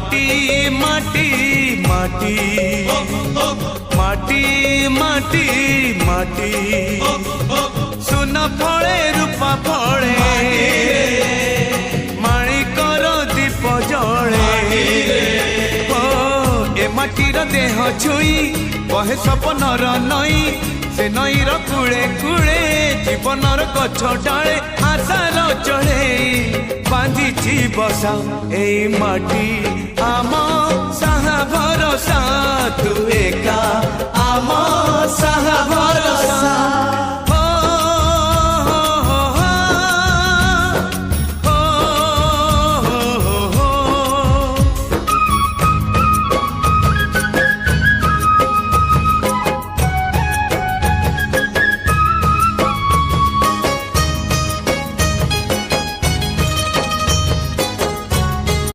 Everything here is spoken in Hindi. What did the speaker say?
माटी माटी माटी माटी माटी माटी सुन फले रूपा फले माणिकर दीप जले ए माटीर देह छुई बहे सपनर नई से नईर कूले कूले जीवनर गछ डाले आशार चढ़े बांधिची बसा ए माटी आम साहा भरोसा तू एका आम साहा भरोसा।